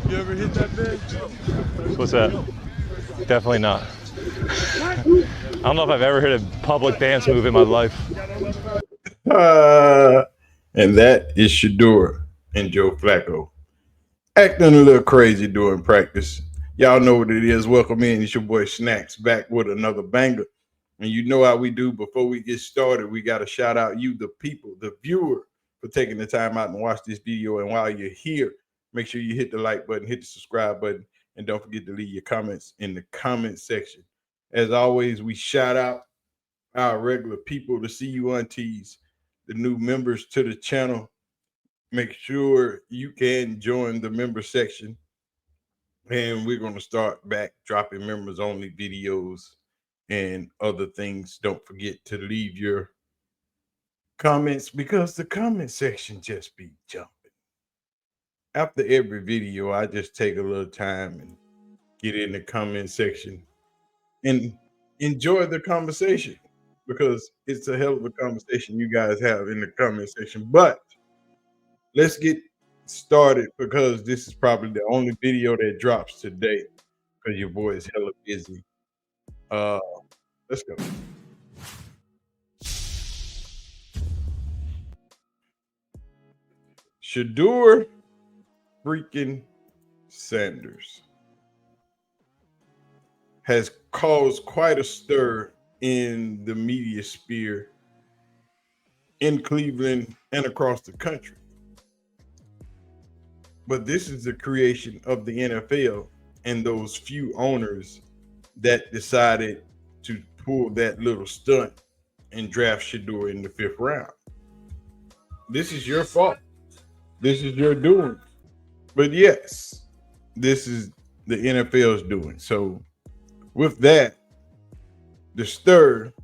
You ever hit that bed? What's that? Definitely not. I don't know if I've ever hit a public dance move in my life. Uh, and that is Shedeur and Joe Flacco. Acting a little crazy during practice. Y'all know what it is. Welcome in. It's your boy Snacks back with another banger. And you know how we do. Before we get started, we got to shout out you, the people, the viewer, for taking the time out and watch this video. And while you're here, make sure you hit the like button, hit the subscribe button, and don't forget to leave your comments in the comment section. As always, we shout out our regular people, the CU aunties, the new members to the channel. Make sure you can join the member section. And we're going to start back dropping members only videos and other things. Don't forget to leave your comments because the comment section just be jumping. After every video, I just take a little time and get in the comment section and enjoy the conversation because it's a hell of a conversation you guys have in the comment section. But let's get started because this is probably the only video that drops today because your boy is hella busy. Let's go. Shedeur freaking Sanders has caused quite a stir in the media sphere in Cleveland and across the country. But this is the creation of the NFL and those few owners that decided to pull that little stunt and draft Shedeur in the 5th round. This is your fault. This is your doing. But yes, this is the NFL's doing. So with that, the stir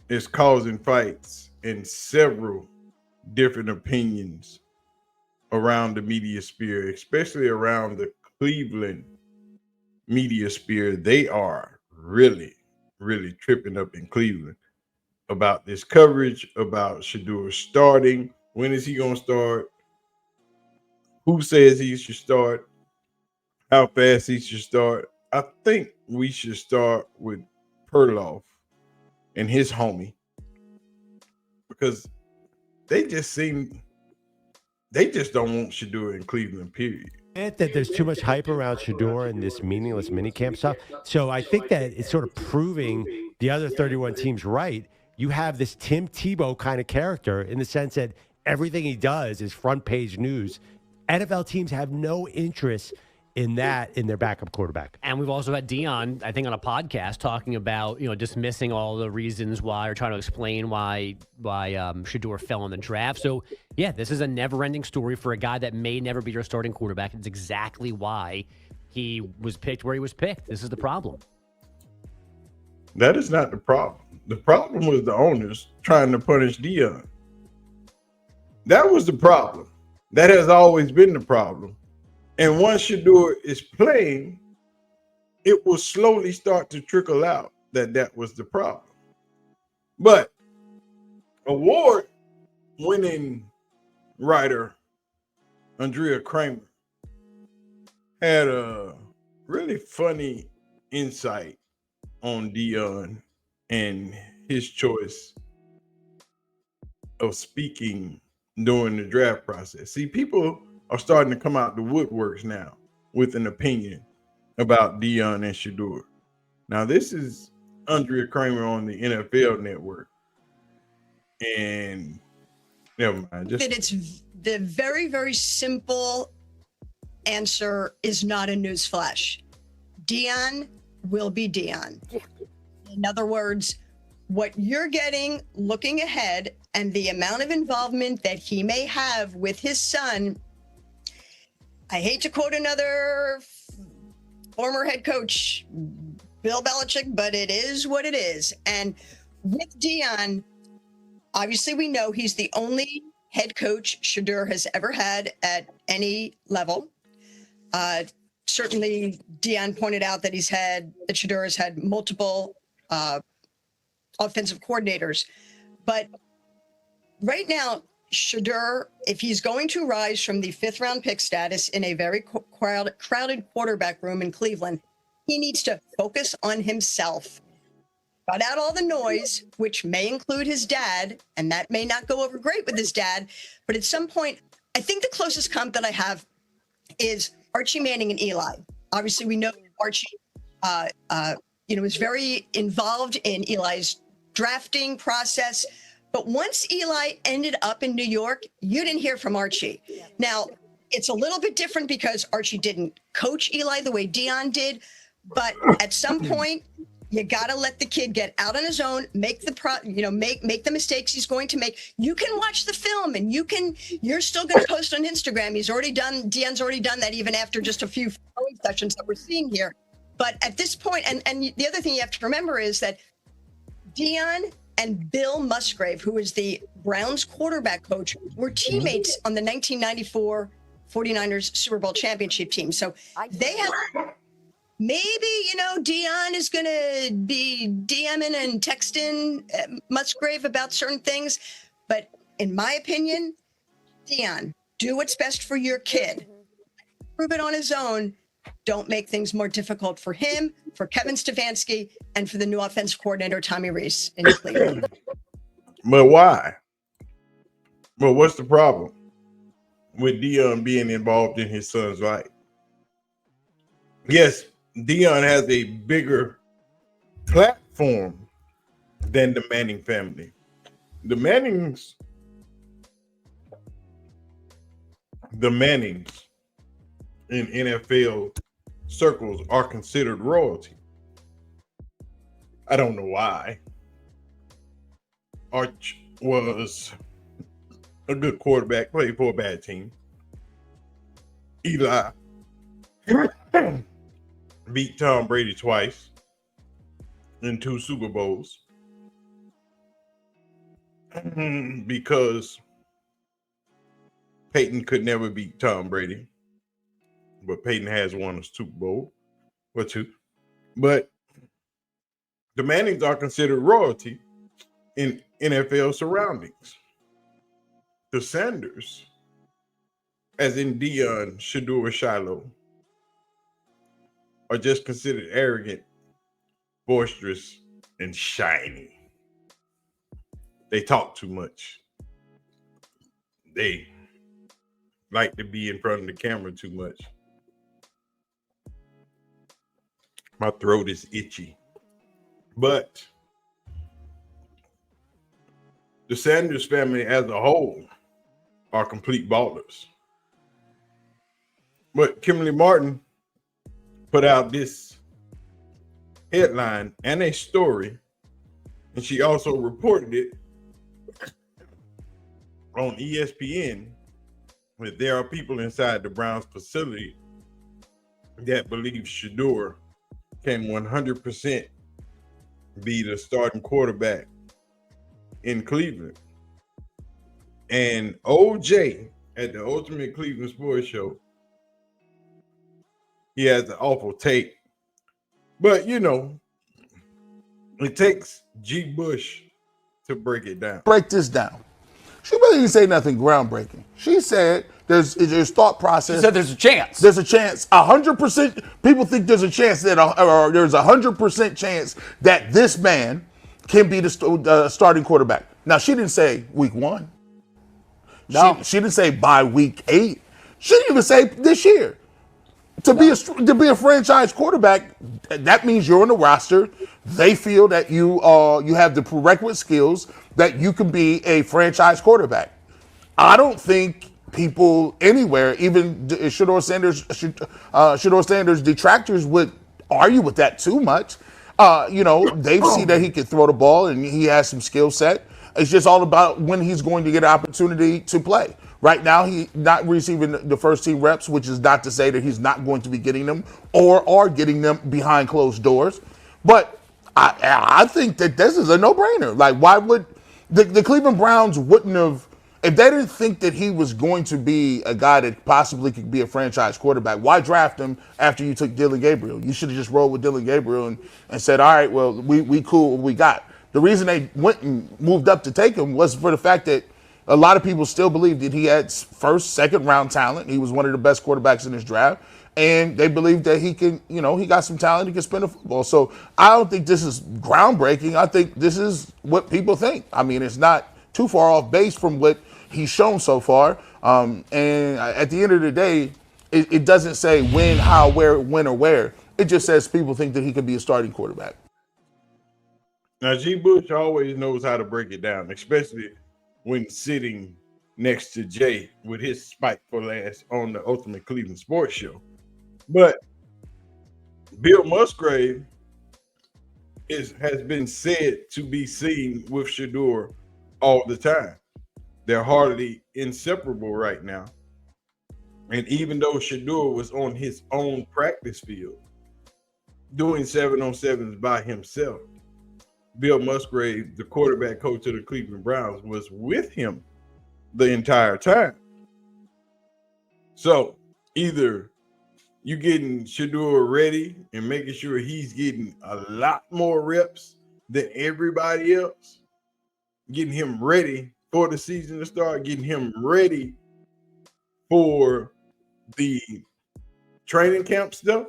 is causing fights and several different opinions around the media sphere, especially around the Cleveland media sphere. They are really, really tripping up in Cleveland about this coverage, about Shedeur starting. When is he going to start? Who says he should start? How fast he should start? I think we should start with Perloff and his homie because they just don't want Shedeur in Cleveland, period. That there's too much hype around Shedeur and this meaningless minicamp stuff. So I think that it's sort of proving the other 31 teams right. You have this Tim Tebow kind of character in the sense that everything he does is front page news. NFL teams have no interest in that in their backup quarterback. And we've also had Dion, I think, on a podcast talking about, dismissing all the reasons why or trying to explain why Shedeur fell in the draft. So, yeah, this is a never-ending story for a guy that may never be your starting quarterback. It's exactly why he was picked where he was picked. This is the problem. That is not the problem. The problem was the owners trying to punish Dion. That was the problem. That has always been the problem. And once Shedeur is playing, it will slowly start to trickle out that was the problem. But award-winning writer Andrea Kremer had a really funny insight on Dion and his choice of speaking during the draft process. See, people are starting to come out the woodworks now with an opinion about Dion and Shedeur. Now, this is Andrea Kremer on the NFL Network. And never mind. It's the very, very simple answer is not a newsflash. Dion will be Dion. In other words, what you're getting looking ahead and the amount of involvement that he may have with his son. I hate to quote another former head coach, Bill Belichick, but it is what it is. And with Dion, obviously we know he's the only head coach Shedeur has ever had at any level. Certainly Dion pointed out that Shedeur has had multiple offensive coordinators. But right now, Shedeur, if he's going to rise from the 5th round pick status in a very crowded quarterback room in Cleveland, he needs to focus on himself. Cut out all the noise, which may include his dad, and that may not go over great with his dad. But at some point, I think the closest comp that I have is Archie Manning and Eli. Obviously, we know Archie, was very involved in Eli's drafting process. But once Eli ended up in New York, you didn't hear from Archie. Now, it's a little bit different because Archie didn't coach Eli the way Deion did. But at some point, you got to let the kid get out on his own, make the mistakes he's going to make. You can watch the film and you're still going to post on Instagram. Deion's already done that even after just a few throwing sessions that we're seeing here. But at this point, and the other thing you have to remember is that Deion and Bill Musgrave, who is the Browns quarterback coach, were teammates on the 1994 49ers Super Bowl championship team. So they have, maybe, Deion is going to be DMing and texting Musgrave about certain things. But in my opinion, Deion, do what's best for your kid. Prove it on his own. Don't make things more difficult for him, for Kevin Stefanski, and for the new offensive coordinator, Tommy Rees in Cleveland. But why? Well, what's the problem with Deion being involved in his son's life? Yes, Deion has a bigger platform than the Manning family. The Mannings in NFL circles are considered royalty. I don't know why. Arch was a good quarterback, played for a bad team. Eli beat Tom Brady twice in 2 Super Bowls because Peyton could never beat Tom Brady. But Peyton has won a Super Bowl or 2. But the Mannings are considered royalty in NFL surroundings. The Sanders, as in Deion, Shedeur, Shiloh, are just considered arrogant, boisterous, and shiny. They talk too much. They like to be in front of the camera too much. My throat is itchy. But the Sanders family as a whole are complete ballers. But Kimberly Martin put out this headline and a story, and she also reported it on ESPN that there are people inside the Browns facility that believe Shedeur can 100% be the starting quarterback in Cleveland. And OJ at the Ultimate Cleveland Sports Show, he has an awful take. But, it takes G. Bush to break it down. Break this down. She really didn't say nothing groundbreaking. She said there's thought process. She said there's a chance. There's a chance. 100%. People think there's a chance that, or there's 100% chance that this man can be the starting quarterback. Now, she didn't say week 1. No. She didn't say by week 8. She didn't even say this year. To be a franchise quarterback, that means you're on the roster. They feel that you have the prerequisite skills that you can be a franchise quarterback. I don't think people anywhere, even Shedeur Sanders detractors, would argue with that too much. They see that he can throw the ball and he has some skill set. It's just all about when he's going to get an opportunity to play. Right now, he's not receiving the first team reps, which is not to say that he's not going to be getting them or are getting them behind closed doors. But I think that this is a no-brainer. Like, why would the Cleveland Browns wouldn't have, if they didn't think that he was going to be a guy that possibly could be a franchise quarterback, why draft him after you took Dylan Gabriel? You should have just rolled with Dylan Gabriel and said, all right, well, we cool what we got. The reason they went and moved up to take him was for the fact that A lot of people still believe that he had first, second round talent. He was one of the best quarterbacks in his draft. And they believe that he can, he got some talent, he can spin a football. So I don't think this is groundbreaking. I think this is what people think. I mean, it's not too far off base from what he's shown so far. And at the end of the day, it doesn't say when, how, where, when, or where. It just says people think that he could be a starting quarterback. Now, G. Bush always knows how to break it down, especially when sitting next to Jay with his spiteful ass on the Ultimate Cleveland Sports Show. But Bill Musgrave has been said to be seen with Shedeur all the time. They're hardly inseparable right now. And even though Shedeur was on his own practice field, doing 7-on-7s by himself, Bill Musgrave, the quarterback coach of the Cleveland Browns, was with him the entire time. So either you getting Shedeur ready and making sure he's getting a lot more reps than everybody else, getting him ready for the season to start, getting him ready for the training camp stuff,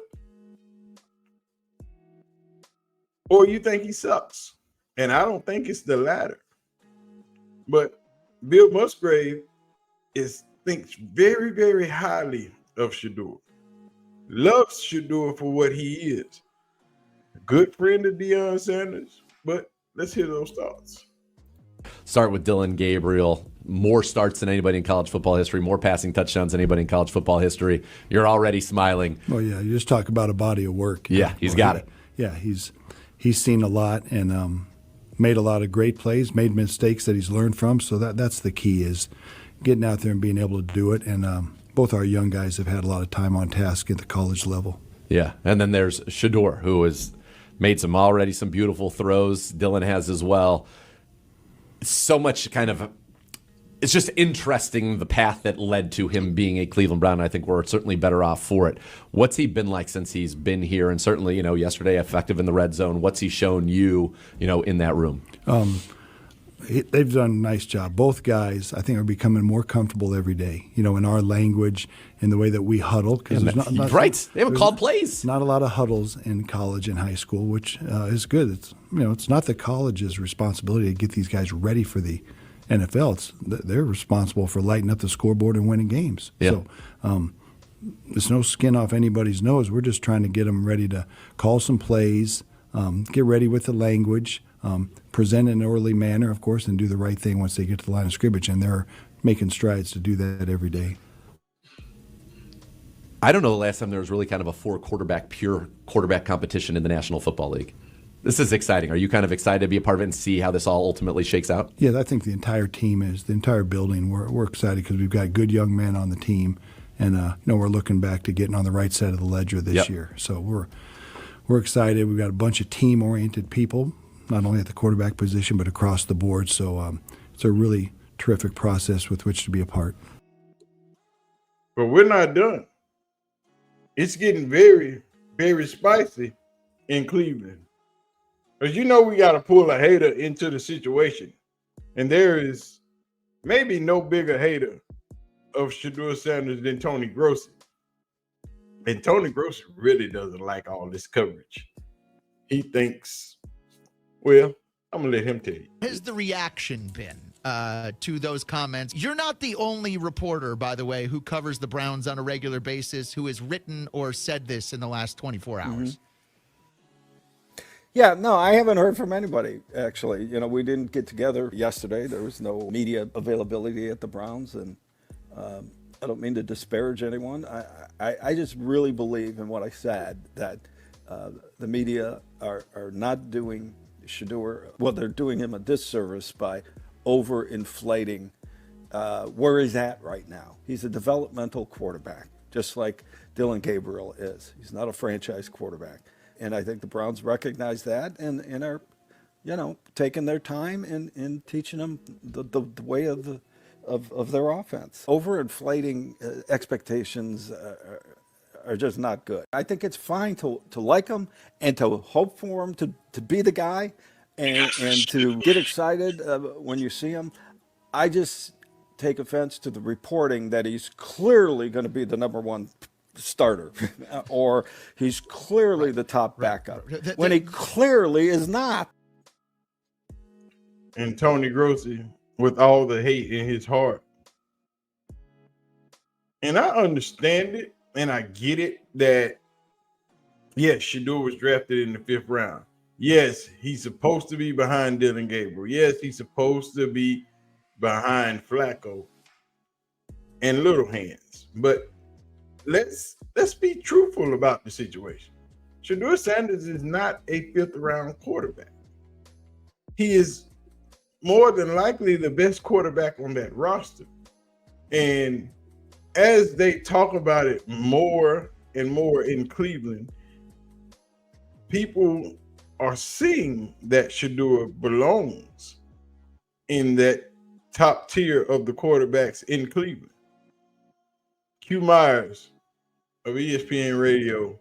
or you think he sucks. And I don't think it's the latter. But Bill Musgrave thinks very, very highly of Shedeur. Loves Shedeur for what he is. A good friend of Deion Sanders. But let's hear those thoughts. Start with Dillon Gabriel. More starts than anybody in college football history, more passing touchdowns than anybody in college football history. You're already smiling. Oh, yeah. You just talk about a body of work. Yeah, he's got it. Yeah, he's seen a lot and made a lot of great plays, made mistakes that he's learned from. So that's the key, is getting out there and being able to do it. And both our young guys have had a lot of time on task at the college level. Yeah, and then there's Shedeur, who has made some beautiful throws. Dillon has as well. So much it's just interesting, the path that led to him being a Cleveland Brown. I think we're certainly better off for it. What's he been like since he's been here? And certainly, yesterday effective in the red zone. What's he shown you, in that room? They've done a nice job. Both guys, I think, are becoming more comfortable every day, in our language, in the way that we huddle. Because right. They haven't called plays. Not a lot of huddles in college and high school, which is good. It's not the college's responsibility to get these guys ready for the NFL. They're responsible for lighting up the scoreboard and winning games. Yeah. So there's no skin off anybody's nose. We're just trying to get them ready to call some plays, get ready with the language, present in an orderly manner, of course, and do the right thing once they get to the line of scrimmage. And they're making strides to do that every day. I don't know the last time there was really kind of a pure quarterback competition in the National Football League. This is exciting. Are you kind of excited to be a part of it and see how this all ultimately shakes out? Yeah, I think the entire team is, the entire building. We're excited because we've got good young men on the team, and we're looking back to getting on the right side of the ledger this year. So we're excited. We've got a bunch of team-oriented people, not only at the quarterback position but across the board. So it's a really terrific process with which to be a part. But we're not done. It's getting very, very spicy in Cleveland. Because we got to pull a hater into the situation. And there is maybe no bigger hater of Shedeur Sanders than Tony Grossi. And Tony Grossi really doesn't like all this coverage. He thinks, well, I'm going to let him tell you. Has the reaction been to those comments? You're not the only reporter, by the way, who covers the Browns on a regular basis who has written or said this in the last 24 hours. Mm-hmm. Yeah, no, I haven't heard from anybody, actually. We didn't get together yesterday. There was no media availability at the Browns, and I don't mean to disparage anyone. I just really believe in what I said, that the media are not doing Shedeur, well, they're doing him a disservice by overinflating where he's at right now. He's a developmental quarterback, just like Dillon Gabriel is. He's not a franchise quarterback. And I think the Browns recognize that and are, taking their time in teaching them the way of their offense. Overinflating expectations are just not good. I think it's fine to like him and to hope for him to be the guy and to get excited when you see him. I take offense to the reporting that he's clearly going to be the number one starter or he's clearly the top backup when he clearly is not. And Tony Grossi with all the hate in his heart. And I understand it and I get it that, yes, Shedeur was drafted in the 5th round. Yes, he's supposed to be behind Dylan Gabriel. Yes, he's supposed to be behind Flacco and Little Hands. But let's be truthful about the situation. Shedeur Sanders is not a 5th round quarterback. He is more than likely the best quarterback on that roster. And as they talk about it more and more in Cleveland, people are seeing that Shedeur belongs in that top tier of the quarterbacks in Cleveland. Q Myers of ESPN Radio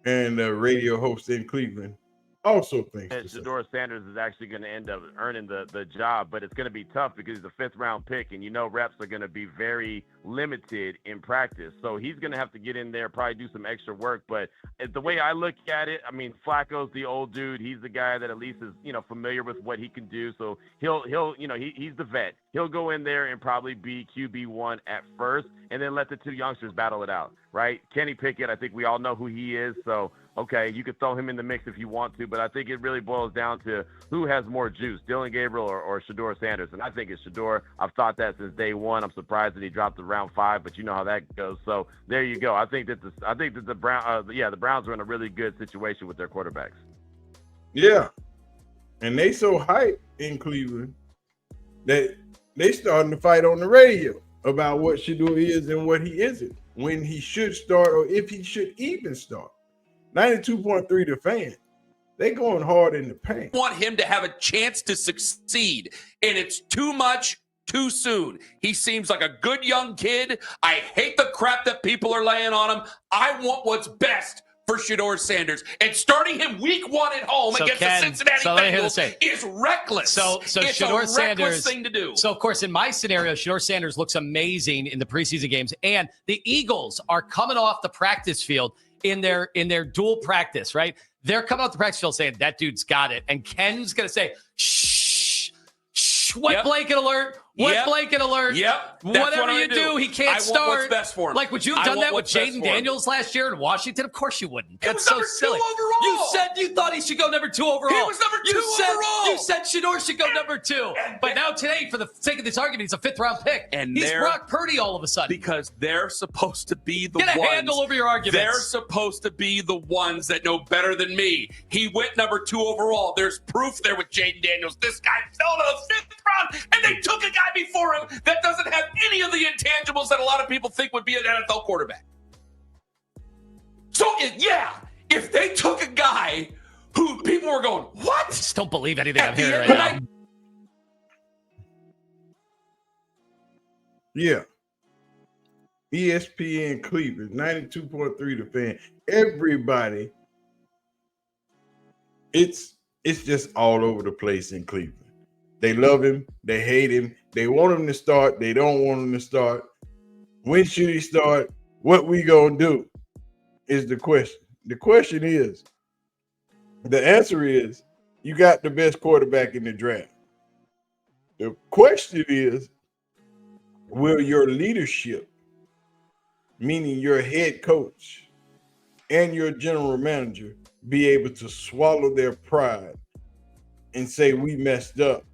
and a radio host in Cleveland also thinks Shedeur Sanders is actually going to end up earning the job, but it's going to be tough because he's a 5th round pick, and reps are going to be very limited in practice. So he's going to have to get in there, probably do some extra work. But the way I look at it, I mean, Flacco's the old dude. He's the guy that at least is, familiar with what he can do. So he's the vet. He'll go in there and probably be QB1 at first, and then let the 2 youngsters battle it out, right? Kenny Pickett, I think we all know who he is. So, okay, you could throw him in the mix if you want to, but I think it really boils down to who has more juice, Dylan Gabriel or Shedeur Sanders. And I think it's Shedeur. I've thought that since day one. I'm surprised that he dropped to round 5, but you know how that goes. So there you go. I think that the Browns are in a really good situation with their quarterbacks. Yeah, and they so hyped in Cleveland that they starting to fight on the radio about what Shedeur is and what he isn't, when he should start or if he should even start. 92.3 The Fan. They going hard in the paint. Want him to have a chance to succeed, and it's too much too soon. He seems like a good young kid. I hate the crap that people are laying on him. I want what's best for Shedeur Sanders, and starting him week 1 at home against the Cincinnati Bengals is reckless. So it's Shedeur a Sanders reckless thing to do. So of course, in my scenario, Shedeur Sanders looks amazing in the preseason games, and the Eagles are coming off the practice field in their dual practice, right? They're coming off the practice field saying that dude's got it, and Ken's gonna say, "Shh, shh, wet blanket alert." Wet blanket alert. Yep. Whatever you do, he can't start. I want what's best for him. Like, would you have done that with Jaden Daniels last year in Washington? Of course you wouldn't. That's so silly. Overall. You said you thought he should go number 2 overall. He was number 2 overall. You said Shedeur should go number 2. But now today, for the sake of this argument, he's a 5th round pick. And he's Brock Purdy all of a sudden. Because they're supposed to be the ones. Get a handle over your arguments. They're supposed to be the ones that know better than me. He went number 2 overall. There's proof there with Jaden Daniels. This guy fell to the 5th round, and they took a guy before him that doesn't have any of the intangibles that a lot of people think would be an NFL quarterback. So, if they took a guy who people were going, what? I just don't believe anything I'm hearing right now. Yeah. ESPN Cleveland, 92.3 The Fan. Everybody, it's just all over the place in Cleveland. They love him. They hate him. They want him to start. They don't want him to start. When should he start? What we gonna do is the question. The question is, the answer is, you got the best quarterback in the draft. The question is, will your leadership, meaning your head coach and your general manager, be able to swallow their pride and say, we messed up?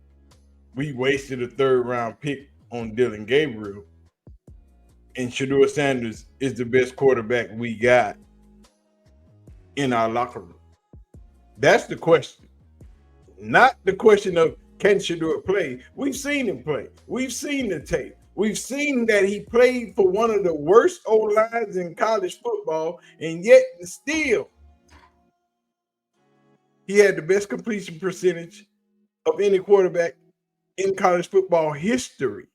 We wasted a 3rd round pick on Dylan Gabriel, and Shedeur Sanders is the best quarterback we got in our locker room. That's the question. Not the question of can Shedeur play. We've seen him play. We've seen the tape. We've seen that he played for one of the worst O-lines in college football, and yet still he had the best completion percentage of any quarterback in college football history.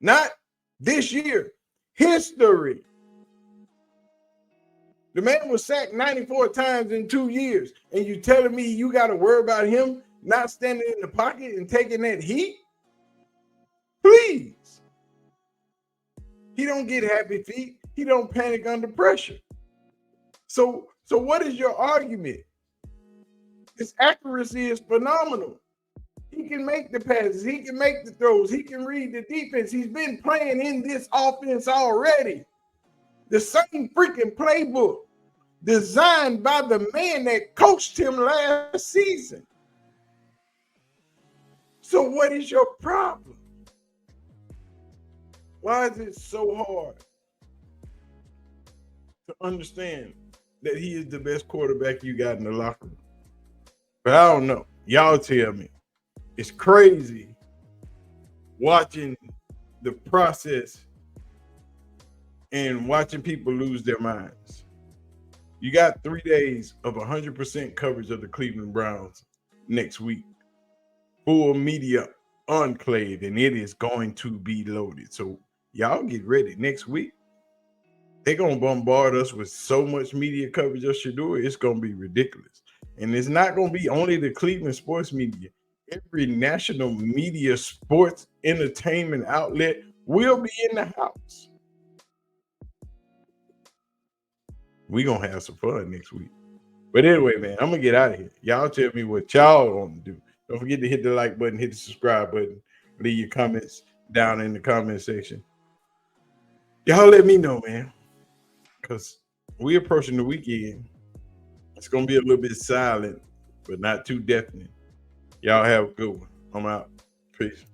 Not this year, history. The man was sacked 94 times in 2 years, and you telling me you got to worry about him not standing in the pocket and taking that heat? Please. He don't get happy feet. He don't panic under pressure. So what is your argument? His accuracy is phenomenal. He can make the passes. He can make the throws. He can read the defense. He's been playing in this offense already. The same freaking playbook designed by the man that coached him last season. So what is your problem? Why is it so hard to understand that he is the best quarterback you got in the locker room? But I don't know. Y'all tell me. It's crazy watching the process and watching people lose their minds. You got 3 days of 100% coverage of the Cleveland Browns next week. Full media enclave, and it is going to be loaded. So y'all get ready. Next week, they're going to bombard us with so much media coverage of Shedeur. It's going to be ridiculous. And it's not going to be only the Cleveland sports media. Every national media, sports, entertainment outlet will be in the house. We're going to have some fun next week. But anyway, man, I'm going to get out of here. Y'all tell me what y'all want to do. Don't forget to hit the like button, hit the subscribe button. Leave your comments down in the comment section. Y'all let me know, man, because we're approaching the weekend. It's going to be a little bit silent, but not too deafening. Y'all have a good one. I'm out. Peace.